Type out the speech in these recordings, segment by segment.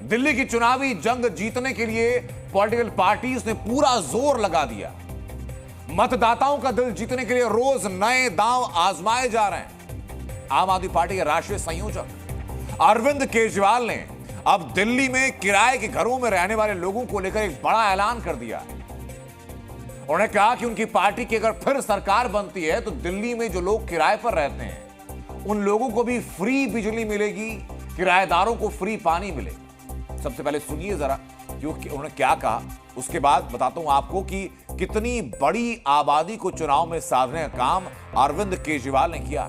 दिल्ली की चुनावी जंग जीतने के लिए पॉलिटिकल पार्टीज ने पूरा जोर लगा दिया। मतदाताओं का दिल जीतने के लिए रोज नए दांव आजमाए जा रहे हैं। आम आदमी पार्टी के राष्ट्रीय संयोजक अरविंद केजरीवाल ने अब दिल्ली में किराए के घरों में रहने वाले लोगों को लेकर एक बड़ा ऐलान कर दिया। उन्होंने कहा कि उनकी पार्टी की अगर फिर सरकार बनती है तो दिल्ली में जो लोग किराए पर रहते हैं उन लोगों को भी फ्री बिजली मिलेगी, किराएदारों को फ्री पानी मिलेगा। सबसे पहले सुनिए जरा क्योंकि उन्होंने क्या कहा, उसके बाद बताता हूं आपको कि कितनी बड़ी आबादी को चुनाव में साधने का काम अरविंद केजरीवाल ने किया।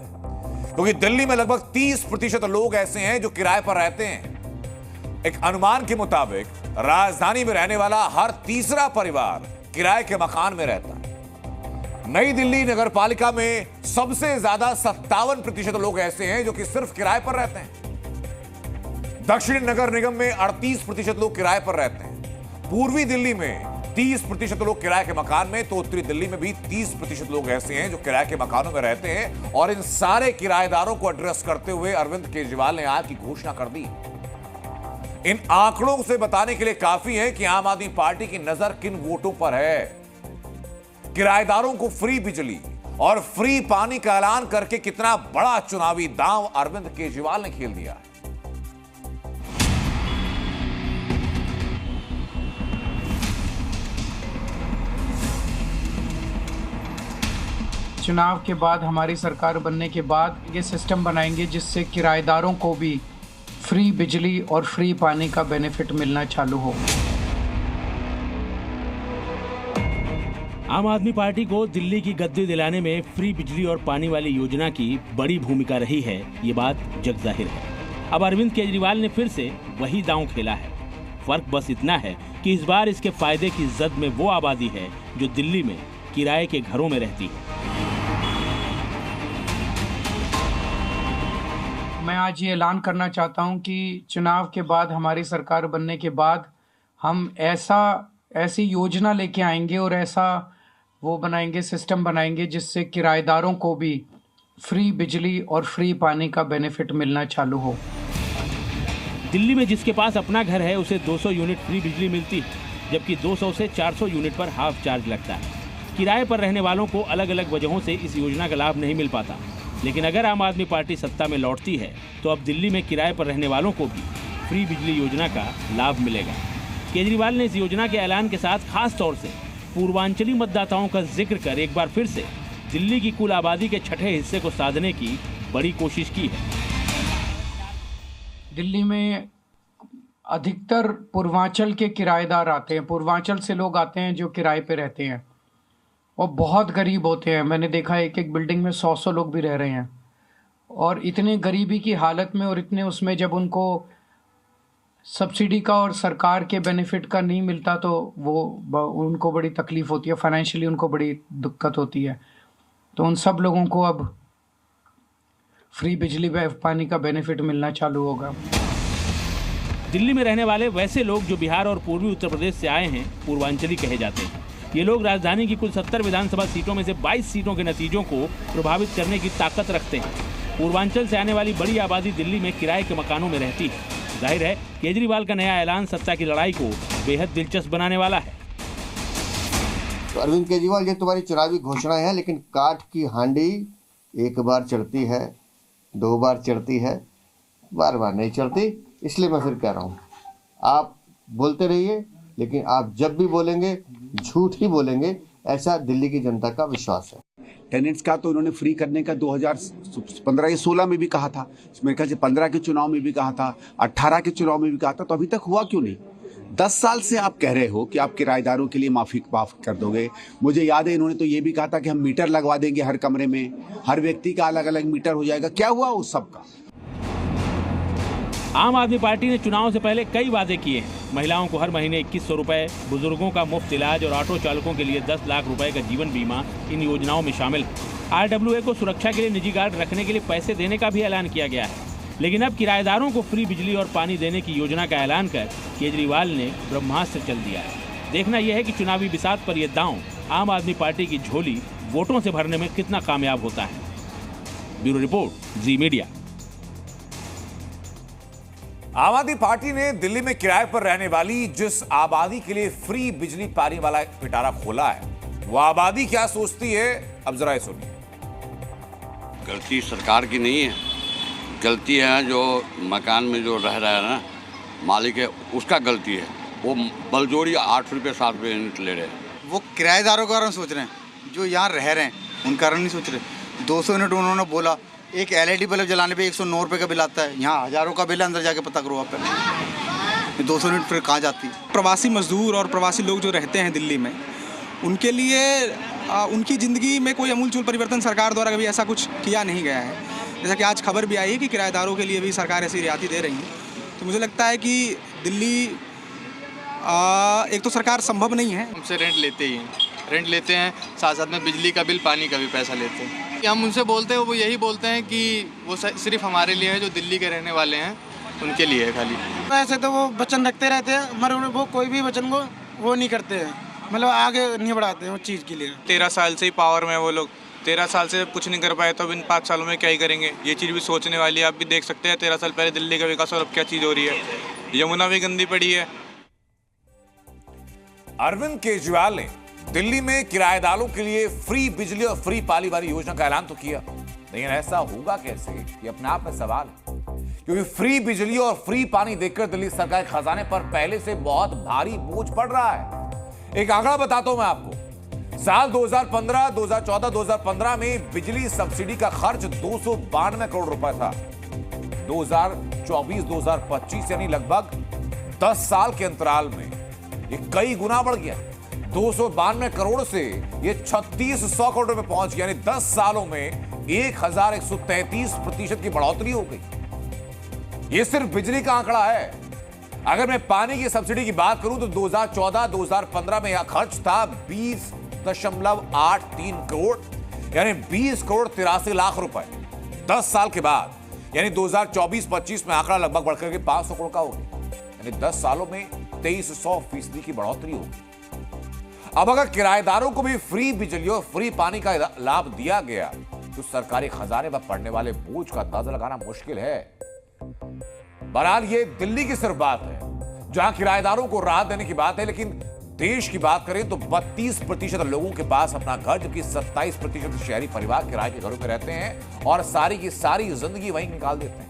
क्योंकि दिल्ली में लगभग 30% लोग ऐसे हैं जो किराए पर रहते हैं। एक अनुमान के मुताबिक राजधानी में रहने वाला हर तीसरा परिवार किराए के मकान में रहता है। नई दिल्ली नगर पालिका में सबसे ज्यादा 57% लोग ऐसे हैं जो कि सिर्फ किराए पर रहते हैं। दक्षिणी नगर निगम में 38% लोग किराए पर रहते हैं। पूर्वी दिल्ली में 30% लोग किराए के मकान में, तो उत्तरी दिल्ली में भी 30% लोग ऐसे हैं जो किराए के मकानों में रहते हैं। और इन सारे किराएदारों को एड्रेस करते हुए अरविंद केजरीवाल ने आज की घोषणा कर दी। इन आंकड़ों से बताने के लिए काफी है कि आम आदमी पार्टी की नजर किन वोटों पर है। किराएदारों को फ्री बिजली और फ्री पानी का ऐलान करके कितना बड़ा चुनावी दांव अरविंद केजरीवाल ने खेल दिया। चुनाव के बाद हमारी सरकार बनने के बाद ये सिस्टम बनाएंगे जिससे किराएदारों को भी फ्री बिजली और फ्री पानी का बेनिफिट मिलना चालू हो। आम आदमी पार्टी को दिल्ली की गद्दी दिलाने में फ्री बिजली और पानी वाली योजना की बड़ी भूमिका रही है, ये बात जग जाहिर है। अब अरविंद केजरीवाल ने फिर से वही दांव खेला है। फर्क बस इतना है कि इस बार इसके फायदे की जद में वो आबादी है जो दिल्ली में किराए के घरों में रहती है। मैं आज ये ऐलान करना चाहता हूं कि चुनाव के बाद हमारी सरकार बनने के बाद हम ऐसी योजना लेके आएंगे और ऐसा वो बनाएंगे, सिस्टम बनाएंगे जिससे किराएदारों को भी फ्री बिजली और फ्री पानी का बेनिफिट मिलना चालू हो। दिल्ली में जिसके पास अपना घर है उसे 200 यूनिट फ्री बिजली मिलती है, जबकि 200 से 400 यूनिट पर हाफ चार्ज लगता है। किराए पर रहने वालों को अलग अलग वजहों से इस योजना का लाभ नहीं मिल पाता। लेकिन अगर आम आदमी पार्टी सत्ता में लौटती है तो अब दिल्ली में किराए पर रहने वालों को भी फ्री बिजली योजना का लाभ मिलेगा। केजरीवाल ने इस योजना के ऐलान के साथ खास तौर से पूर्वांचली मतदाताओं का जिक्र कर एक बार फिर से दिल्ली की कुल आबादी के छठे हिस्से को साधने की बड़ी कोशिश की है। दिल्ली में अधिकतर पूर्वांचल के किराएदार आते हैं, पूर्वांचल से लोग आते हैं जो किराए पे रहते हैं और बहुत गरीब होते हैं। मैंने देखा एक एक बिल्डिंग में 100 लोग भी रह रहे हैं और इतने गरीबी की हालत में और इतने उसमें जब उनको सब्सिडी का और सरकार के बेनिफिट का नहीं मिलता तो उनको बड़ी तकलीफ होती है, फाइनेंशियली उनको बड़ी दिक्कत होती है। तो उन सब लोगों को अब फ्री बिजली व पानी का बेनिफिट मिलना चालू होगा। दिल्ली में रहने वाले वैसे लोग जो बिहार और पूर्वी उत्तर प्रदेश से आए हैं पूर्वांचली कहे जाते हैं। ये लोग राजधानी की कुल 70 विधानसभा सीटों में से 22 सीटों के नतीजों को प्रभावित करने की ताकत रखते हैं। पूर्वांचल से आने वाली बड़ी आबादी दिल्ली में किराए के मकानों में रहती है। जाहिर है केजरीवाल का नया ऐलान सत्ता की लड़ाई को बेहद दिलचस्प बनाने वाला है। तो अरविंद केजरीवाल, ये तुम्हारी चुनावी घोषणा है, लेकिन काठ की हांडी एक बार चढ़ती है, 2 बार चढ़ती है, बार बार नहीं चढ़ती। इसलिए मैं फिर कह रहा हूँ, आप बोलते रहिए, लेकिन आप जब भी बोलेंगे झूठ ही बोलेंगे, ऐसा दिल्ली की जनता का विश्वास है। टेनेंट्स का तो उन्होंने फ्री करने का 2015 या 16 में भी कहा था, मेरे ख्याल से 15 के चुनाव में भी कहा था, 18 के चुनाव में भी कहा था, तो अभी तक हुआ क्यों नहीं? 10 साल से आप कह रहे हो कि आप किराएदारों के लिए माफ कर दोगे। मुझे याद है इन्होंने तो ये भी कहा था कि हम मीटर लगवा देंगे हर कमरे में, हर व्यक्ति का अलग अलग मीटर हो जाएगा। क्या हुआ उस सब का? आम आदमी पार्टी ने चुनाव से पहले कई वादे किए हैं। महिलाओं को हर महीने 2100 रुपए, बुजुर्गों का मुफ्त इलाज और ऑटो चालकों के लिए 10 लाख रुपए का जीवन बीमा इन योजनाओं में शामिल है। RWA को सुरक्षा के लिए निजी गार्ड रखने के लिए पैसे देने का भी ऐलान किया गया है। लेकिन अब किराएदारों को फ्री बिजली और पानी देने की योजना का ऐलान कर केजरीवाल ने ब्रह्मास्त्र चल दिया है। देखना यह है कि चुनावी बिसात पर यह दांव आम आदमी पार्टी की झोली वोटों से भरने में कितना कामयाब होता है। ब्यूरो रिपोर्ट, जी मीडिया। आम आदमी पार्टी ने दिल्ली में किराए पर रहने वाली जिस आबादी के लिए फ्री बिजली पानी वाला एक पिटारा खोला है, वो आबादी क्या सोचती है, अब जरा ये सुनिए। गलती सरकार की नहीं है, गलती है जो मकान में जो रह रहा है ना मालिक है, उसका गलती है। वो बलजोड़ी 8 रुपये 7 रुपये यूनिट ले रहे हैं। वो किराएदारों के बारे में सोच रहे हैं, जो यहाँ रह रहे हैं उनके कारण नहीं सोच रहे। 200 यूनिट उन्होंने बोला, एक LED बल्ब जलाने पे 109 रुपये का बिल आता है, यहाँ हज़ारों का बिल है, अंदर जाके पता करो आप। 200 यूनिट फिर कहाँ जाती है। प्रवासी मजदूर और प्रवासी लोग जो रहते हैं दिल्ली में, उनके लिए उनकी ज़िंदगी में कोई अमूलचूल परिवर्तन सरकार द्वारा कभी ऐसा कुछ किया नहीं गया है। जैसा कि आज खबर भी आई है कि किराएदारों के लिए भी सरकार ऐसी रियायती दे रही है। तो मुझे लगता है कि दिल्ली एक तो सरकार संभव नहीं है। हमसे रेंट लेते हैं, साथ साथ में बिजली का बिल, पानी का भी पैसा लेते हैं। हम उनसे बोलते हैं, वो यही बोलते हैं कि वो सिर्फ हमारे लिए है, जो दिल्ली के रहने वाले हैं उनके लिए है खाली। वैसे तो वो वचन रखते रहते हैं, मगर वो कोई भी वचन को वो नहीं करते हैं, मतलब आगे नहीं बढ़ाते हैं उस चीज़ के लिए। 13 साल से ही पावर में वो लोग, 13 साल से कुछ नहीं कर पाए, तो अब इन 5 सालों में क्या ही करेंगे। ये चीज़ भी सोचने वाली है। आप भी देख सकते हैं 13 साल पहले दिल्ली का विकास और अब क्या चीज़ हो रही है। यमुना भी गंदी पड़ी है। अरविंद केजरीवाल ने दिल्ली में किराएदारों के लिए फ्री बिजली और फ्री पानी वाली योजना का ऐलान तो किया, लेकिन ऐसा होगा कैसे, ये अपने आप में सवाल है। क्योंकि फ्री बिजली और फ्री पानी देखकर दिल्ली सरकार के खजाने पर पहले से बहुत भारी बोझ पड़ रहा है। एक आंकड़ा बताता हूं मैं आपको। साल 2015, 2014, 2015 में बिजली सब्सिडी का खर्च 292 करोड़ रुपए था। 2024, 2025 यानी लगभग 10 साल के अंतराल में ये कई गुना बढ़ गया। 292 करोड़ से ये 3600 करोड़ रुपए पहुंच गया, यानी 10 सालों में 1133% की बढ़ोतरी हो गई। ये सिर्फ बिजली का आंकड़ा है। अगर मैं पानी की सब्सिडी की बात करूं तो 2014, 2015 में यह खर्च था 20.83 करोड़, यानी 20 करोड़ 83 लाख रुपए। 10 साल के बाद यानी 2024-25 में आंकड़ा लगभग बढ़कर के 500 करोड़ का हो गया, यानी 10 सालों में 2300% की बढ़ोतरी होगी। अब अगर किराएदारों को भी फ्री बिजली और फ्री पानी का लाभ दिया गया तो सरकारी खजाने पर पड़ने वाले बोझ का अंदाजा लगाना मुश्किल है। बहरहाल ये दिल्ली की सिर्फ बात है जहां किराएदारों को राहत देने की बात है, लेकिन देश की बात करें तो 32% लोगों के पास अपना घर, जबकि 27% शहरी परिवार किराए के घरों में रहते हैं और सारी की सारी जिंदगी वहीं निकाल देते हैं।